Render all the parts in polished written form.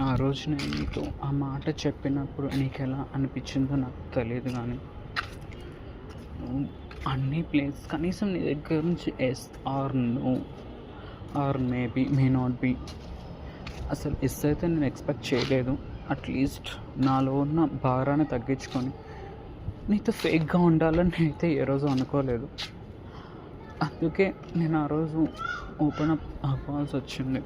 ఆ రోజు నేను నీతో ఆ మాట చెప్పినప్పుడు నీకెలా అనిపించిందో నాకు తెలియదు, కానీ నువ్వు అన్ని ప్లేస్ కనీసం నీ దగ్గర నుంచి yes or no or maybe may not be, అసలు ఎస్ అయితే నేను ఎక్స్పెక్ట్ చేయలేదు. అట్లీస్ట్ నాలో ఉన్న భారాన్ని తగ్గించుకొని నీతో ఫేక్గా ఉండాలని నేనైతే ఏ రోజు అనుకోలేదు. అందుకే నేను ఆ రోజు ఓపెన్ అప్ అవ్వాల్సి వచ్చింది.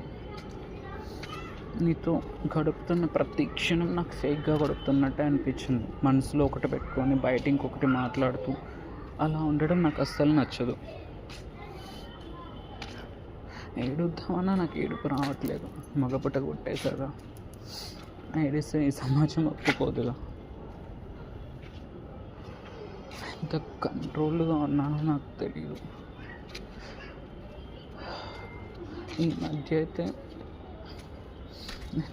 నీతో గడుపుతున్న ప్రతి క్షణం నాకు ఫేక్గా గడుపుతున్నట్టే అనిపించింది. మనసులో ఒకటి పెట్టుకొని బయట ఇంకొకటి మాట్లాడుతూ అలా ఉండడం నాకు అస్సలు నచ్చదు. ఏడుద్దామన్నా నాకు ఏడుపు రావట్లేదు. మగపుట కొట్టేసారా, ఏడిస్తే ఈ సమాజం ఒప్పుకోదుగా. ఎంత కంట్రోల్గా ఉన్నానో నాకు తెలియదు. ఈ మధ్య అయితే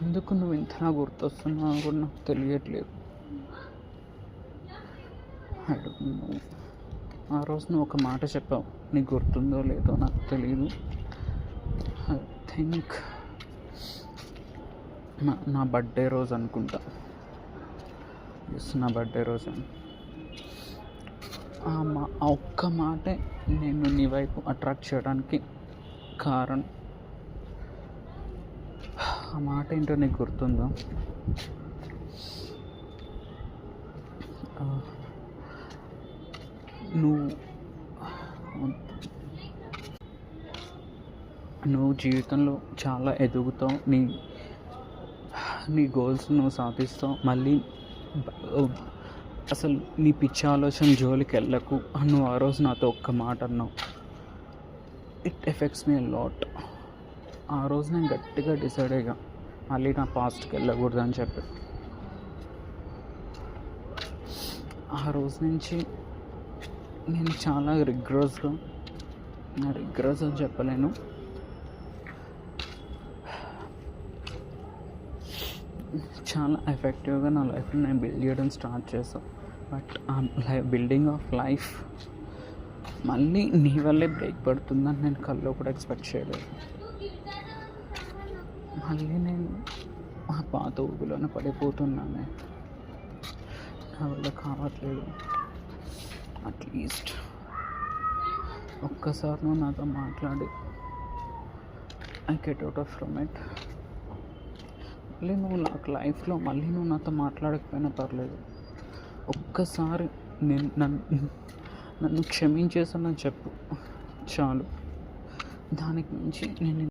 ఎందుకు నువ్వు ఇంతలా గుర్తొస్తున్నావు కూడా నాకు తెలియట్లేదు. నువ్వు ఆ రోజు నువ్వు ఒక మాట చెప్పావు, నీకు గుర్తుందో లేదో నాకు తెలియదు. ఐ థింక్ నా బర్త్డే రోజు అనుకుంటా. నా బర్త్డే రోజు ఆ ఒక్క మాటే నేను నీ వైపు అట్రాక్ట్ చేయడానికి కారణం. ఆ మాట ఏంటో నీకు గుర్తుందా? నువ్వు జీవితంలో చాలా ఎదుగుతావు, నీ గోల్స్ నువ్వు సాధిస్తావు, మళ్ళీ అసలు నీ పిచ్చి ఆలోచన జోలికి వెళ్ళకు అని నువ్వు ఆ రోజు నాతో ఒక్క మాట అన్నావు. It effects me lot. ఆ రోజు నేను గట్టిగా డిసైడ్ అయ్యా మళ్ళీ నా పాస్ట్కి వెళ్ళకూడదని చెప్పి. ఆ రోజు నుంచి నేను చాలా రిగ్రెస్ అని చెప్పలేను, చాలా ఎఫెక్టివ్గా నా లైఫ్ని నేను బిల్డ్ చేయడం స్టార్ట్ చేశాను. బట్ ఆ బిల్డింగ్ ఆఫ్ లైఫ్ మళ్ళీ నీ వల్లే బ్రేక్ పడుతుందని నేను కల్లో కూడా ఎక్స్పెక్ట్ చేయలేదు. మళ్ళీ నేను ఆ పాత ఊబిలోనే పడిపోతున్నాను. నా వల్ల కావట్లేదు. అట్లీస్ట్ ఒక్కసారి నువ్వు నాతో మాట్లాడి I get out of from it. మళ్ళీ నువ్వు నాకు లైఫ్లో మళ్ళీ నువ్వు నాతో మాట్లాడకపోయినా పర్లేదు, ఒక్కసారి నన్ను క్షమించేసానని చెప్పు చాలు. దానికి మించి నేను